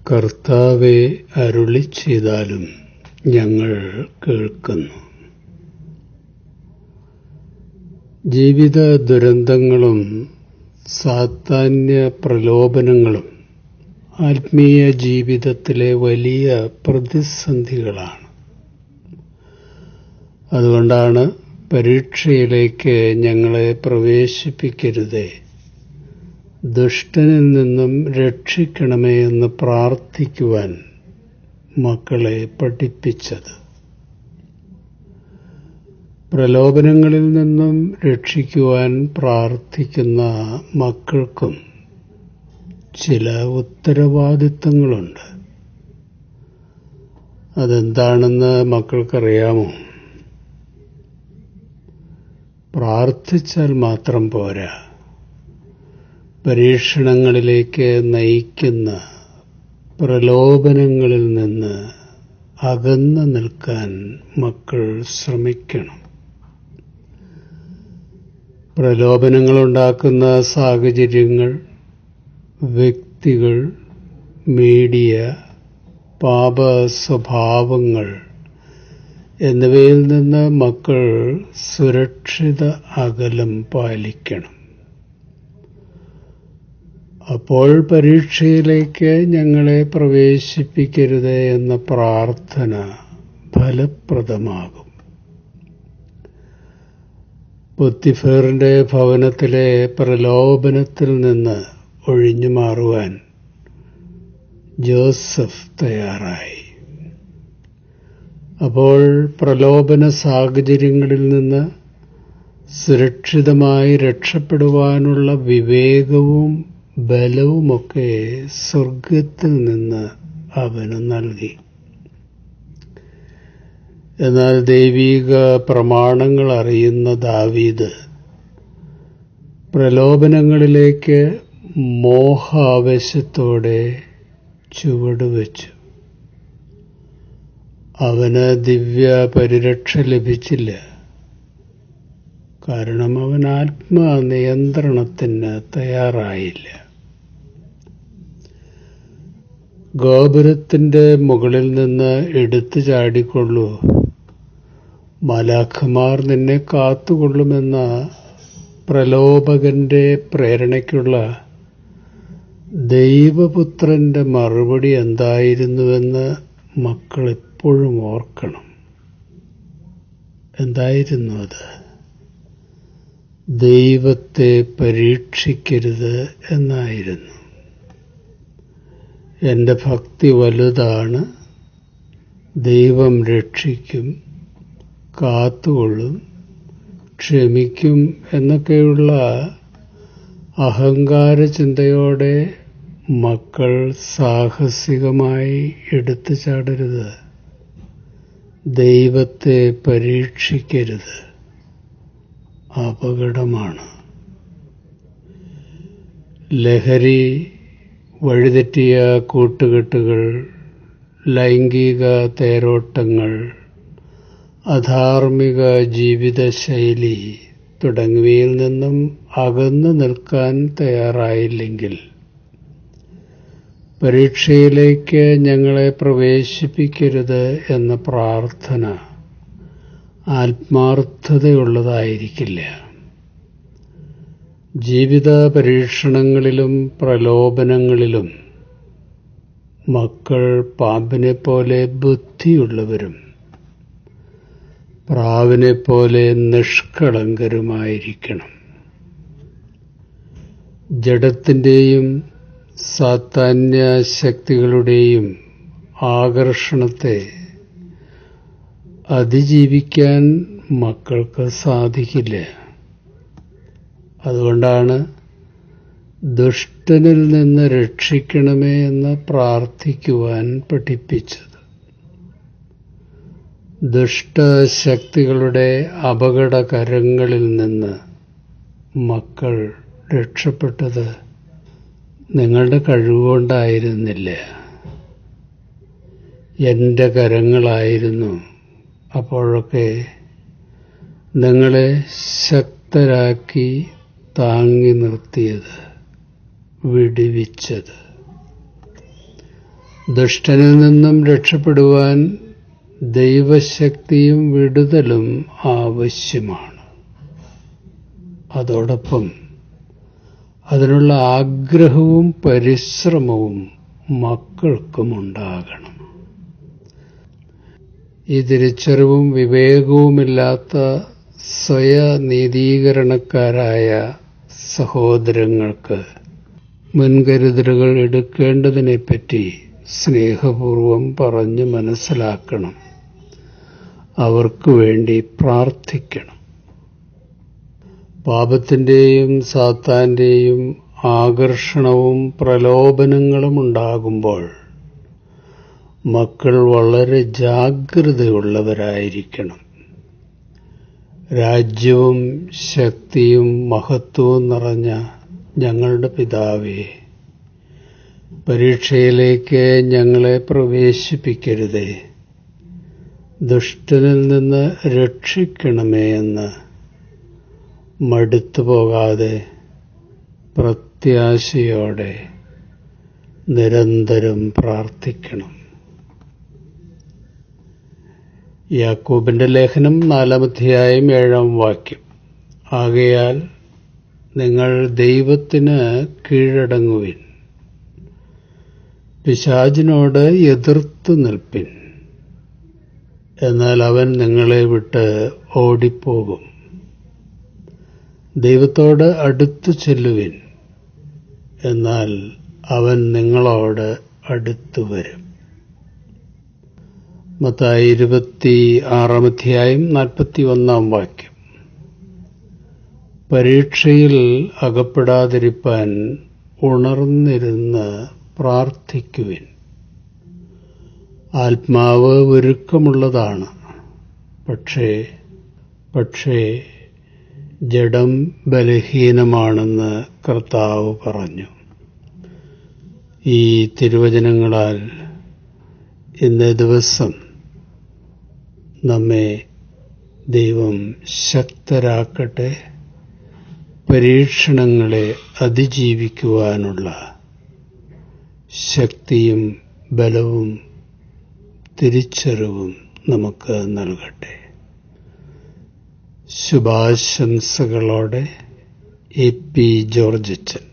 കർത്താവേ, അരുളിച്ചെയ്താലും ഞങ്ങൾ കേൾക്കുന്നു. ജീവിത ദുരന്തങ്ങളും സാത്താന്യ പ്രലോഭനങ്ങളും ആത്മീയ ജീവിതത്തിലെ വലിയ പ്രതിസന്ധികളാണ്. അതുകൊണ്ടാണ് പരീക്ഷയിലേക്ക് ഞങ്ങളെ പ്രവേശിപ്പിക്കരുതേ, ദുഷ്ടനിൽ നിന്നും രക്ഷിക്കണമേ എന്ന് പ്രാർത്ഥിക്കുവാൻ മക്കളെ പഠിപ്പിച്ചത്. പ്രലോഭനങ്ങളിൽ നിന്നും രക്ഷിക്കുവാൻ പ്രാർത്ഥിക്കുന്ന മക്കൾക്കും ചില ഉത്തരവാദിത്തങ്ങളുണ്ട്. അതെന്താണെന്ന് മക്കൾക്കറിയാമോ? പ്രാർത്ഥിച്ചാൽ മാത്രം പോരാ, പരീക്ഷണങ്ങളിലേക്ക് നയിക്കുന്ന പ്രലോഭനങ്ങളിൽ നിന്ന് അകന്നു നിൽക്കാൻ മക്കൾ ശ്രമിക്കണം. പ്രലോഭനങ്ങളുണ്ടാക്കുന്ന സാഹചര്യങ്ങൾ, വ്യക്തികൾ, മീഡിയ, പാപ സ്വഭാവങ്ങൾ എന്നിവയിൽ നിന്ന് മക്കൾ സുരക്ഷിത അകലം പാലിക്കണം. അപ്പോൾ പരീക്ഷയിലേക്ക് ഞങ്ങളെ പ്രവേശിപ്പിക്കരുതേ എന്ന പ്രാർത്ഥന ഫലപ്രദമാകും. പൊത്തിഫേറിന്റെ ഭവനത്തിലെ പ്രലോഭനത്തിൽ നിന്ന് ഒഴിഞ്ഞു മാറുവാൻ ജോസഫ് തയ്യാറായി. അപ്പോൾ പ്രലോഭന സാഹചര്യങ്ങളിൽ നിന്ന് സുരക്ഷിതമായി രക്ഷപ്പെടുവാനുള്ള വിവേകവും ബലവുമൊക്കെ സ്വർഗത്തിൽ നിന്ന് അവന് നൽകി. എന്നാൽ ദൈവിക പ്രമാണങ്ങൾ അറിയുന്ന ദാവീദ് പ്രലോഭനങ്ങളിലേക്ക് മോഹാവേശത്തോടെ ചുവടുവെച്ചു. അവന് ദിവ്യ പരിരക്ഷ ലഭിച്ചില്ല. കാരണം അവൻ ആത്മനിയന്ത്രണത്തിന് തയ്യാറായില്ല. ഗോപുരത്തിന്റെ മുകളിൽ നിന്ന് എടുത്തു ചാടിക്കൊള്ളൂ, മാലാഖമാർ നിന്നെ കാത്തുകൊള്ളുമെന്ന പ്രലോഭകന്റെ പ്രേരണയ്ക്കുള്ള ദൈവപുത്രന്റെ മറുപടി എന്തായിരുന്നുവെന്ന് മക്കൾ എപ്പോഴും ഓർക്കണം. എന്തായിരുന്നു അത്? ദൈവത്തെ പരീക്ഷിക്കരുത് എന്നായിരുന്നു. എൻ്റെ ഭക്തി വലുതാണ്, ദൈവം രക്ഷിക്കും, കാത്തുകൊള്ളും, ക്ഷമിക്കും എന്നൊക്കെയുള്ള അഹങ്കാര ചിന്തയോടെ മക്കൾ സാഹസികമായി എടുത്തു ചാടരുത്. ദൈവത്തെ പരീക്ഷിക്കരുത്, അപകടമാണ്. ലഹരി, വഴിതെറ്റിയ കൂട്ടുകെട്ടുകൾ, ലൈംഗിക തേരോട്ടങ്ങൾ, അധാർമിക ജീവിതശൈലി തുടങ്ങിയവയിൽ നിന്നും അകന്നു നിൽക്കാൻ തയ്യാറായില്ലെങ്കിൽ പരീക്ഷയിലേക്ക് ഞങ്ങളെ പ്രവേശിപ്പിക്കരുത് എന്ന പ്രാർത്ഥന ആത്മാർത്ഥതയുള്ളതായിരിക്കില്ല. ജീവിത പരീക്ഷണങ്ങളിലും പ്രലോഭനങ്ങളിലും മക്കൾ പാമ്പിനെ പോലെ ബുദ്ധിയുള്ളവരും പ്രാവിനെ പോലെ നിഷ്കളങ്കരുമായിരിക്കണം. ജഡത്തിൻ്റെയും സാത്താന്യ ശക്തികളുടെയും ആകർഷണത്തെ അതിജീവിക്കാൻ മക്കൾക്ക് സാധിക്കില്ല. അതുകൊണ്ടാണ് ദുഷ്ടനിൽ നിന്ന് രക്ഷിക്കണമേ എന്ന് പ്രാർത്ഥിക്കുവാൻ പഠിപ്പിച്ചത്. ദുഷ്ടശക്തികളുടെ അപകടകരങ്ങളിൽ നിന്ന് മക്കൾ രക്ഷപ്പെട്ടത് നിങ്ങളുടെ കഴിവുകൊണ്ടായിരുന്നില്ല, എൻ്റെ കരങ്ങളായിരുന്നു അപ്പോഴൊക്കെ നിങ്ങളെ ശക്തരാക്കി താങ്ങി നിർത്തിയത്, വിടുവിച്ചത്. ദുഷ്ടനിൽ നിന്നും രക്ഷപ്പെടുവാൻ ദൈവശക്തിയും വിടുതലും ആവശ്യമാണ്. അതോടൊപ്പം അതിനുള്ള ആഗ്രഹവും പരിശ്രമവും മക്കൾക്കും ഉണ്ടാകണം. ഈ തിരിച്ചറിവും വിവേകവുമില്ലാത്ത സ്വയനീതീകരണക്കാരായ സഹോദരങ്ങൾക്ക് മുൻകരുതലുകൾ എടുക്കേണ്ടതിനെപ്പറ്റി സ്നേഹപൂർവം പറഞ്ഞ് മനസ്സിലാക്കണം. അവർക്ക് വേണ്ടി പ്രാർത്ഥിക്കണം. പാപത്തിൻ്റെയും സാത്താൻ്റെയും ആകർഷണവും പ്രലോഭനങ്ങളും ഉണ്ടാകുമ്പോൾ മക്കൾ വളരെ ജാഗ്രതയുള്ളവരായിരിക്കണം. രാജ്യവും ശക്തിയും മഹത്വവും നിറഞ്ഞ ഞങ്ങളുടെ പിതാവേ, പരീക്ഷയിലേക്ക് ഞങ്ങളെ പ്രവേശിപ്പിക്കരുതേ, ദുഷ്ടനിൽ നിന്ന് രക്ഷിക്കണമേ എന്ന് മടുത്തുപോകാതെ പ്രത്യാശയോടെ നിരന്തരം പ്രാർത്ഥിക്കണം. യാക്കോബിന്റെ ലേഖനം 4-ാം അധ്യായം 7-ാം വാക്യം. ആകയാൽ നിങ്ങൾ ദൈവത്തിന് കീഴടങ്ങുവിൻ, പിശാചിനോട് എതിർത്തു നിൽപ്പിൻ, എന്നാൽ അവൻ നിങ്ങളെ വിട്ട് ഓടിപ്പോകും. ദൈവത്തോട് അടുത്തു ചെല്ലുവിൻ, എന്നാൽ അവൻ നിങ്ങളോട് അടുത്തു വരും. മത്തായി 26-ാം അധ്യായം 41-ാം വാക്യം. പരീക്ഷയിൽ അകപ്പെടാതിരിപ്പാൻ ഉണർന്നിരുന്ന് പ്രാർത്ഥിക്കുവിൻ. ആത്മാവ് ഒരുക്കമുള്ളതാണ്, പക്ഷേ ജഡം ബലഹീനമാണെന്ന് കർത്താവ് പറഞ്ഞു. ഈ തിരുവചനങ്ങളാൽ ഇന്നേ ദിവസം നമ്മെ ദൈവം ശക്തരാക്കട്ടെ. പരീക്ഷണങ്ങളെ അതിജീവിക്കുവാനുള്ള ശക്തിയും ബലവും തിരിച്ചറിവും നമുക്ക് നൽകട്ടെ. ശുഭാശംസകളോടെ എ പി ജോർജ് അച്ഛൻ.